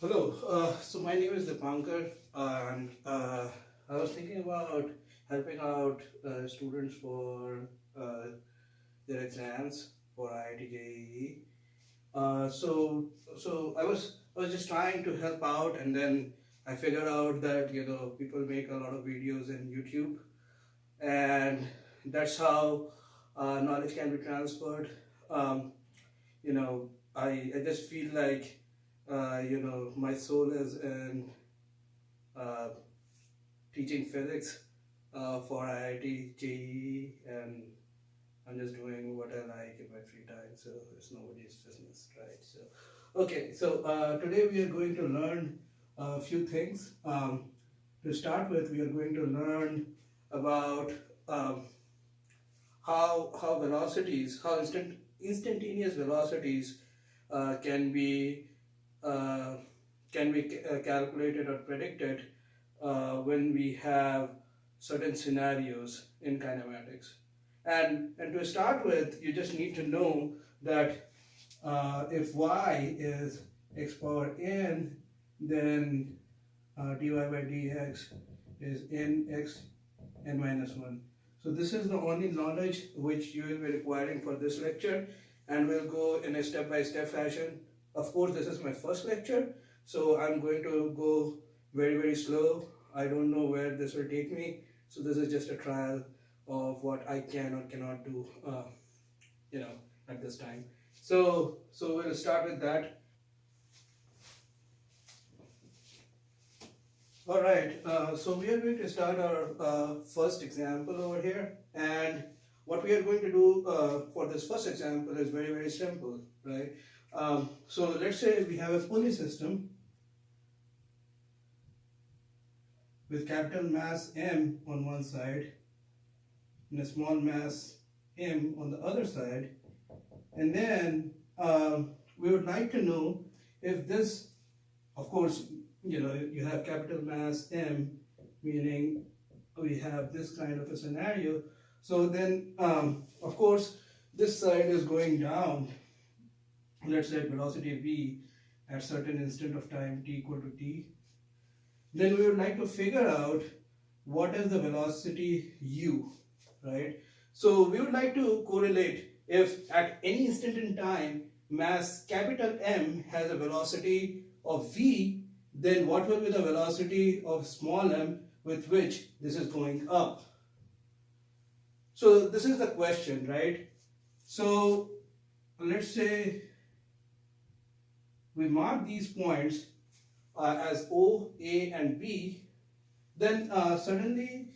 Hello, so my name is Dipankar, and I was thinking about helping out students for uh, their exams for IIT JEE. So I was just trying to help out, and then I figured out that people make a lot of videos in YouTube, and that's how knowledge can be transferred. Um, I just feel like my soul is in uh, teaching physics for IIT JEE, and I'm just doing what I like in my free time, so it's nobody's business, right? So today we are going to learn a few things. To start with, we are going to learn about um, how velocities, how instantaneous velocities can be uh, calculated or predicted when we have certain scenarios in kinematics. And to start with, you just need to know that if y is x power n, then dy by dx is nx n minus 1. So this is the only knowledge which you will be requiring for this lecture, and we'll go in a step-by-step fashion. Of course, this is my first lecture, so I'm going to go very, very slow. I don't know where this will take me, so this is just a trial of what I can or cannot do, at this time. So we'll start with that. All right, so we are going to start our first example over here, and what we are going to do for this first example is very, very simple, right? So let's say we have a pulley system with capital mass M on one side and a small mass M on the other side, and then we would like to know if this, of course, you have capital mass M, meaning we have this kind of a scenario. So then, of course, this side is going down. Let's say velocity v at certain instant of time t equal to t. Then we would like to figure out what is the velocity u, right? So we would like to correlate if at any instant in time mass capital M has a velocity of v, then what will be the velocity of small m with which this is going up? So this is the question, right? So let's say we mark these points as O, A and B, then suddenly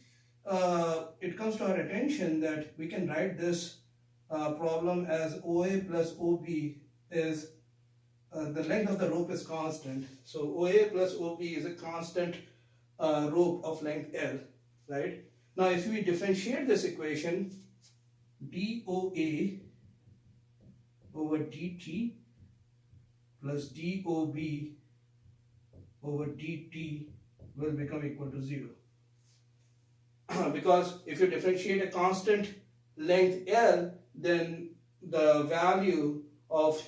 it comes to our attention that we can write this problem as OA plus OB is the length of the rope is constant. So OA plus OB is a constant rope of length L, right? Now if we differentiate this equation, DOA over DT plus DOB over DT will become equal to 0. Because if you differentiate a constant length L, then the value of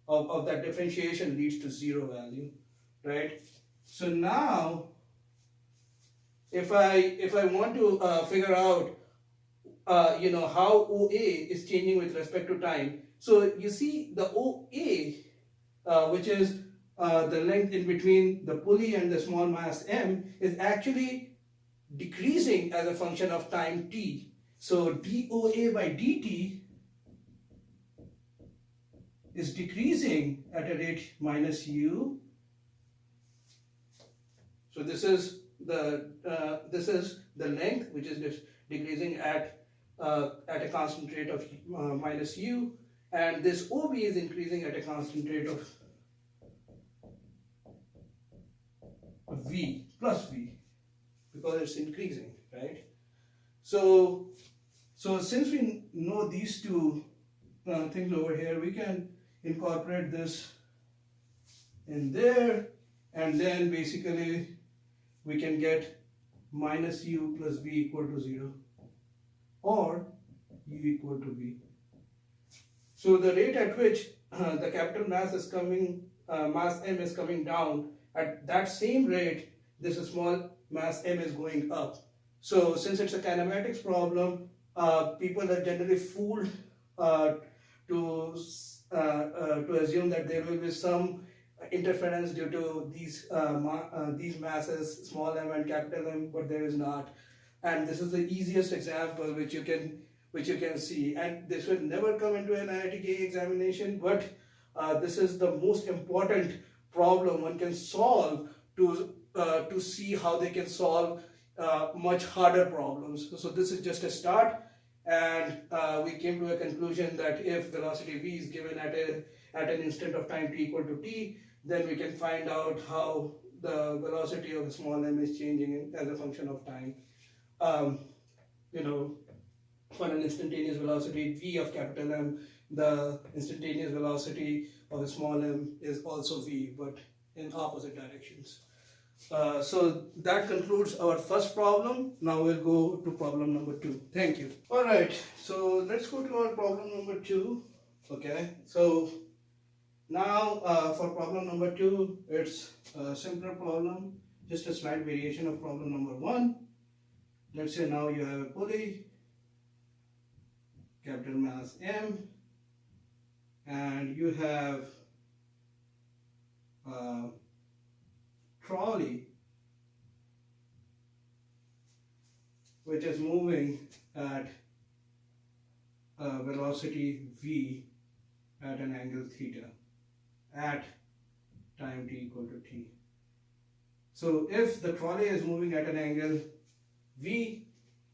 that differentiation leads to 0 value, right? So now if I want to figure out how OA is changing with respect to time, so you see the OA, which is the length in between the pulley and the small mass M, is actually decreasing as a function of time t. So DOA by dt is decreasing at a rate minus u. So this is the length which is decreasing at a constant rate of minus u, and this OB is increasing at a constant rate of v plus v, because it's increasing, right? So since we know these two things over here, we can incorporate this in there, and then basically we can get minus u plus v equal to 0, or u equal to v. So the rate at which the capital mass is coming mass m is coming down, at that same rate, this small mass m is going up. So since it's a kinematics problem, people are generally fooled uh, to to assume that there will be some interference due to these masses, small m and capital M, but there is not. And this is the easiest example which you can see. And this will never come into an IIT examination, but this is the most important problem one can solve to see how they can solve much harder problems. So this is just a start, and we came to a conclusion that if velocity v is given at an instant of time t equal to t, then we can find out how the velocity of the small m is changing as a function of time. You know, for an instantaneous velocity v of capital M, the instantaneous velocity of a small m is also v, but in opposite directions. So that concludes our first problem. Now we'll go to problem number 2. Thank you. All right, so let's go to our problem number 2. Okay, so now for problem number 2, it's a simpler problem, just a slight variation of problem number 1. Let's say now you have a pulley, capital mass M, and you have a trolley which is moving at a velocity v at an angle theta at time t equal to t. So if the trolley is moving at an angle v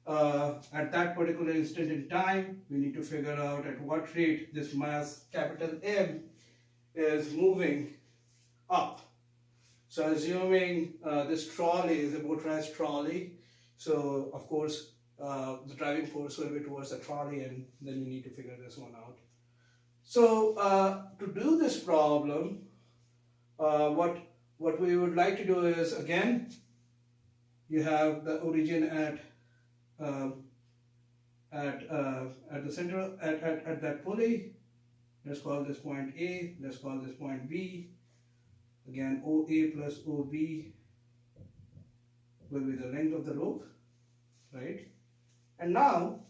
at that particular instant in time, we need to figure out at what rate this mass capital M is moving up. So assuming this trolley is a motorized trolley, so of course the driving force will be towards the trolley, and then you need to figure this one out. So to do this problem, what we would like to do is, again, you have the origin at the center at that pulley. Let's call this point A. Let's call this point B. Again, OA plus OB will be the length of the rope, right? And now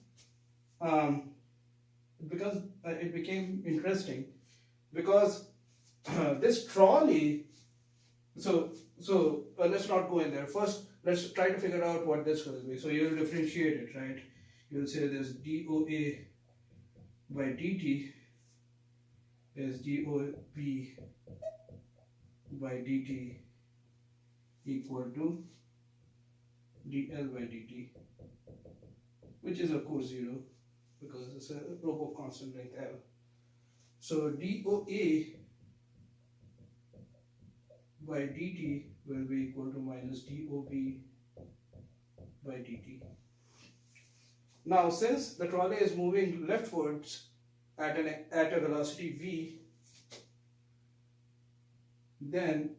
it became interesting because this trolley. So let's not go in there. First, let's try to figure out what this will be. So you'll differentiate it, right? You'll say this dOA by dt is dOB by dt equal to dL by dt, which is of course 0 because it's a rope of constant length L. So dOA by dt will be equal to minus dOB by dt. Now, since the trolley is moving leftwards at a velocity v, then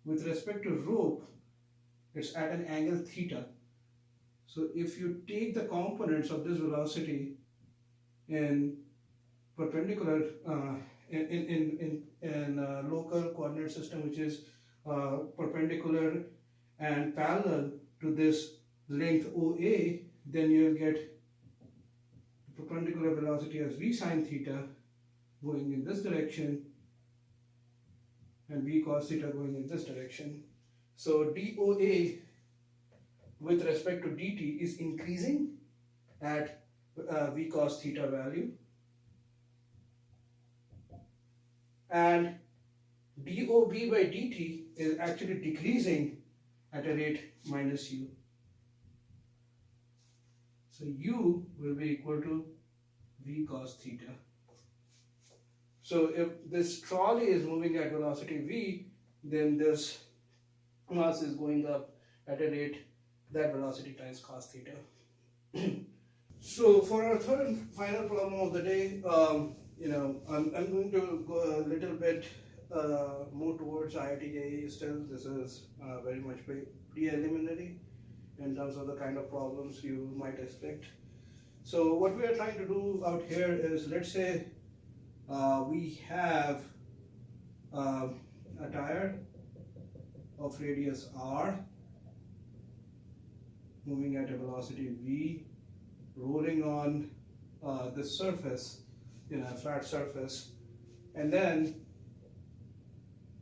with respect to rope, it's at an angle theta. So if you take the components of this velocity in perpendicular in local coordinate system, which is perpendicular and parallel to this length OA, then you will get the perpendicular velocity as v sine theta going in this direction and v cos theta going in this direction. So dOA with respect to dt is increasing at v cos theta value, and dOB by dt is actually decreasing at a rate minus u. So u will be equal to v cos theta. So if this trolley is moving at velocity v, then this mass is going up at a rate that velocity times cos theta. So for our third and final problem of the day, I'm going to go a little bit more towards IIT still. This is very much preliminary in terms of the kind of problems you might expect. So what we are trying to do out here is, let's say we have a tire of radius r moving at a velocity v, rolling on this surface, a flat surface, and then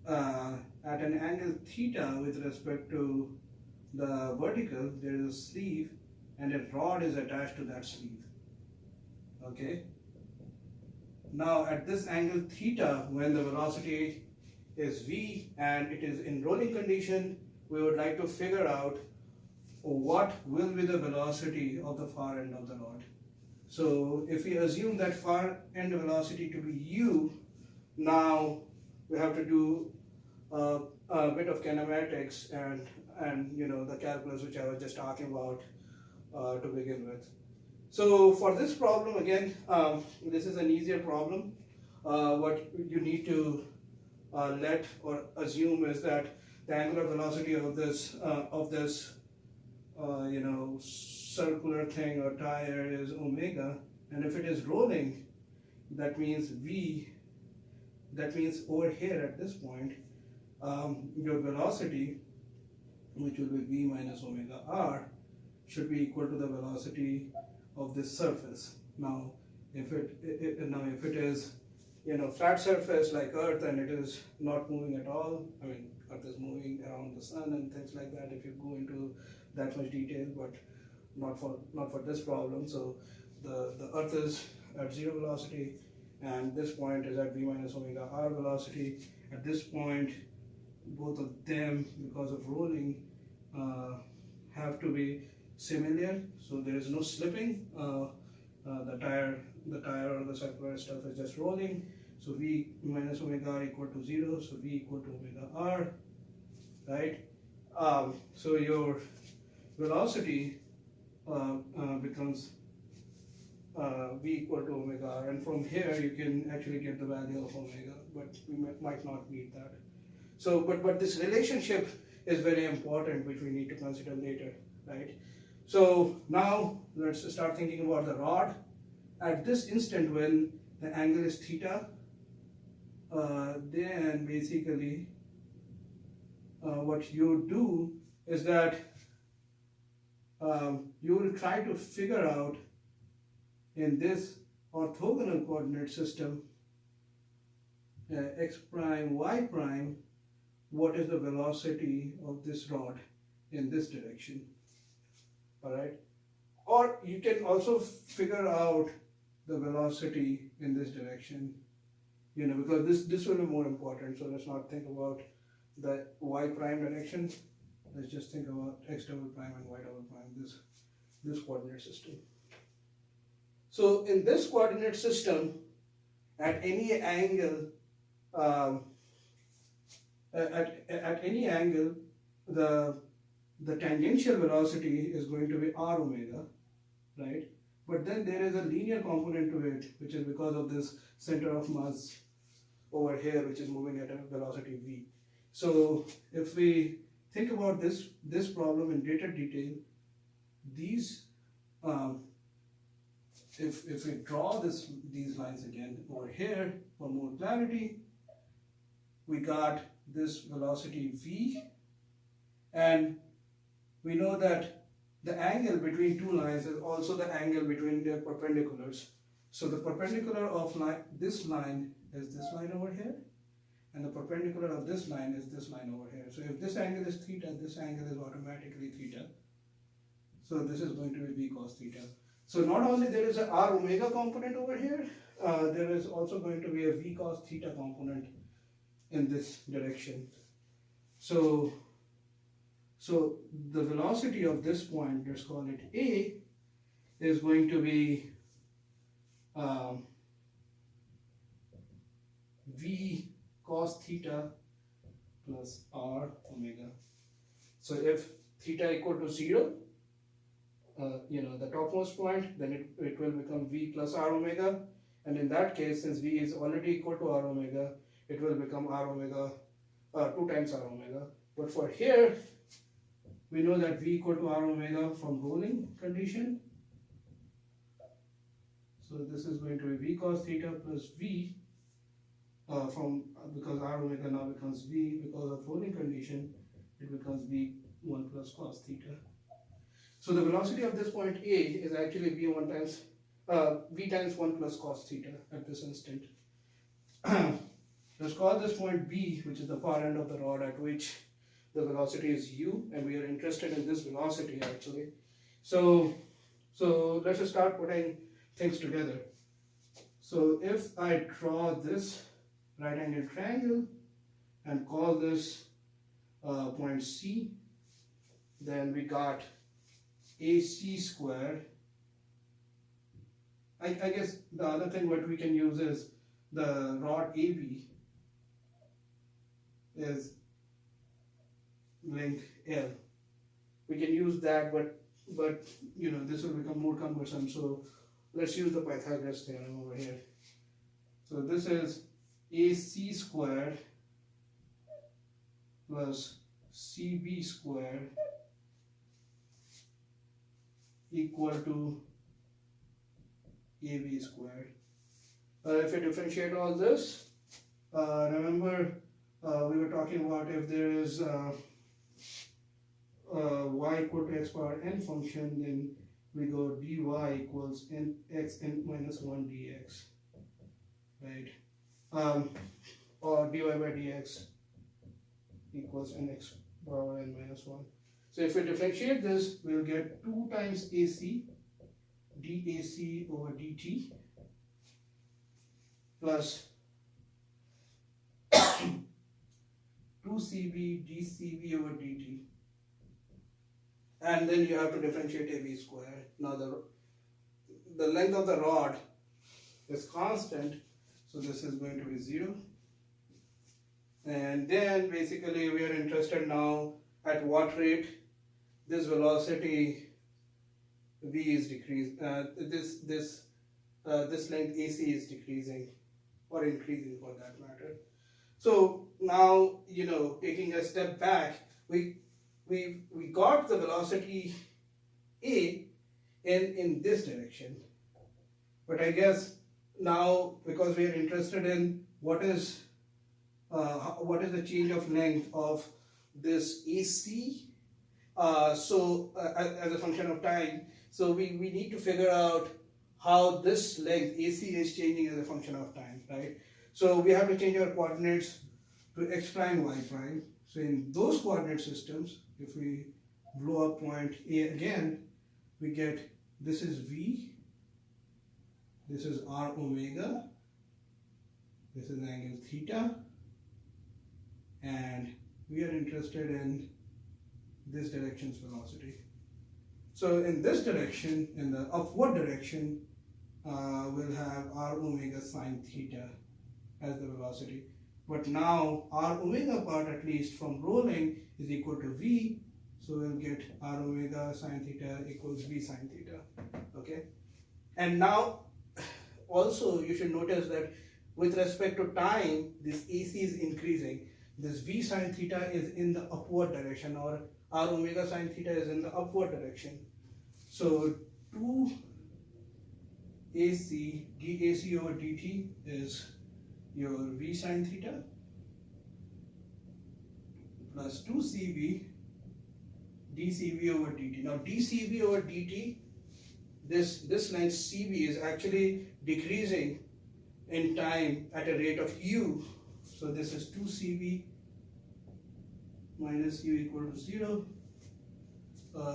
at an angle theta with respect to the vertical, there is a sleeve and a rod is attached to that sleeve. Okay. Now at this angle theta, when the velocity is v and it is in rolling condition, we would like to figure out what will be the velocity of the far end of the rod. So if we assume that far end velocity to be u, now we have to do a bit of kinematics and the calculus which I was just talking about to begin with. So for this problem, again, this is an easier problem. What you need to let or assume is that the angular velocity of this circular thing or tire is omega, and if it is rolling, that means v. That means over here at this point, your velocity, which will be v minus omega r, should be equal to the velocity of this surface. Now, if it is flat surface like Earth and it is not moving at all, I mean Earth is moving around the sun and things like that. If you go into that much detail, but not for this problem. So the Earth is at zero velocity, and this point is at v minus omega r velocity. At this point, both of them, because of rolling, have to be similar, so there is no slipping. The tire or the circular stuff is just rolling. So v minus omega r equal to 0, so v equal to omega r, right? So your velocity becomes v equal to omega r, and from here you can actually get the value of omega, but we might not need that. So, but this relationship is very important, which we need to consider later, right? So now let's start thinking about the rod. At this instant, when the angle is theta, then basically what you do is that you will try to figure out in this orthogonal coordinate system, x prime, y prime, what is the velocity of this rod in this direction. Alright, or you can also figure out the velocity in this direction, because this will be more important. So let's not think about the y prime direction. Let's just think about x double prime and y double prime, this coordinate system. So in this coordinate system, at any angle, the tangential velocity is going to be r omega, right? But then there is a linear component to it, which is because of this center of mass over here, which is moving at a velocity v. So if we think about this problem in greater detail, these if we draw these lines again over here for more clarity, we got this velocity v, and we know that the angle between two lines is also the angle between their perpendiculars. So the perpendicular of this line is this line over here, and the perpendicular of this line is this line over here. So if this angle is theta, this angle is automatically theta. So this is going to be v cos theta. So not only there is a r omega component over here, there is also going to be a v cos theta component in this direction. So the velocity of this point, let's call it A, is going to be v cos theta plus r omega. So if theta equal to 0, the topmost point, then it will become v plus r omega, and in that case, since v is already equal to r omega, it will become r omega, 2 times r omega. But for here, we know that v equal to r omega from rolling condition. So this is going to be v cos theta plus v because r omega now becomes v, because of rolling condition, it becomes v1 plus cos theta. So the velocity of this point A is actually v1 times v times 1 plus cos theta at this instant. Let's call this point B, which is the far end of the rod at which the velocity is u, and we are interested in this velocity actually. So let's just start putting things together. So if I draw this right angle triangle and call this point C, then we got AC squared. I guess the other thing what we can use is the rod AB is length L. We can use that, but you know, this will become more cumbersome, so let's use the Pythagoras theorem over here. So this is AC squared plus CB squared equal to AB squared. If we differentiate all this, remember we were talking about if there is y equal to x power n function, then we go dy equals x n minus 1 dx, right? Or dy by dx equals nx power n minus 1. So if we differentiate this, we'll get 2 times AC dAc over dt plus 2cb dcb over dt, and then you have to differentiate AB squared. Now the length of the rod is constant, so this is going to be 0. And then basically we are interested now at what rate this velocity v is decreasing. This length AC is decreasing or increasing for that matter. So now, you know, taking a step back, we got the velocity A in this direction, but I guess now because we are interested in what is the change of length of this AC as a function of time, so we need to figure out how this length AC is changing as a function of time, right? So we have to change our coordinates to x prime, y prime. So in those coordinate systems, if we blow up point A again, we get this is V, this is r omega, this is angle theta, and we are interested in this direction's velocity. So in this direction, in the upward direction, we'll have r omega sine theta as the velocity. But now r omega part, at least from rolling, is equal to v, so we'll get r omega sine theta equals v sine theta. Okay, and now also you should notice that with respect to time, this AC is increasing. This v sine theta is in the upward direction, or r omega sine theta is in the upward direction. So 2 AC dAc over dt is your v sine theta plus 2 CB dCB over dt. Now dCB over dt, this length CB is actually decreasing in time at a rate of u. So this is 2 CB minus u equal to 0.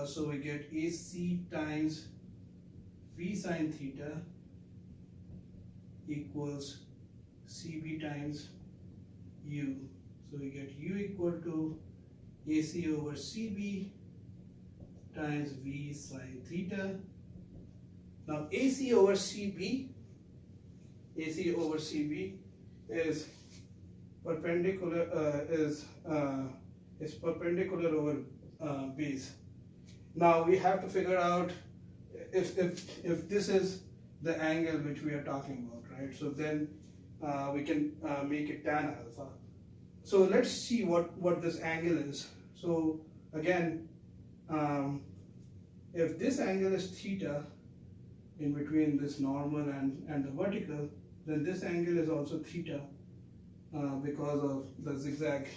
So we get AC times v sine theta equals CB times u. So we get u equal to AC over CB times v sine theta. Now AC over CB is perpendicular over base. Now we have to figure out if this is the angle which we are talking about, right? So then we can make it tan alpha. So let's see what this angle is. So again, if this angle is theta in between this normal and the vertical, then this angle is also theta because of the zigzag,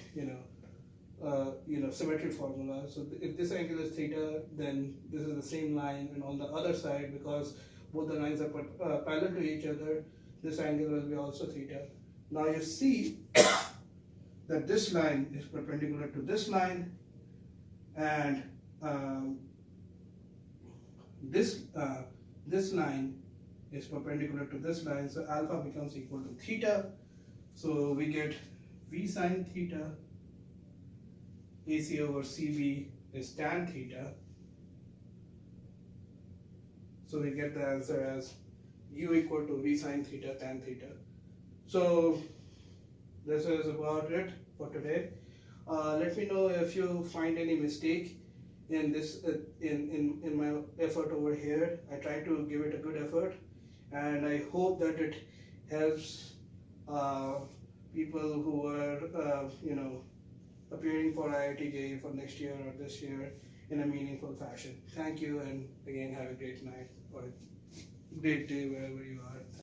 symmetry formula. So if this angle is theta, then this is the same line, and on the other side, because both the lines are parallel to each other, this angle will be also theta. Now you see that this line is perpendicular to this line, and this line is perpendicular to this line, so alpha becomes equal to theta. So we get v sine theta, AC over CB is tan theta. So we get the answer as u equal to v sine theta tan theta. So this is about it for today. Let me know if you find any mistake in this in my effort over here. I try to give it a good effort, and I hope that it helps people who are appearing for IIT JEE for next year or this year in a meaningful fashion. Thank you, and again have a great night or a great day wherever you are.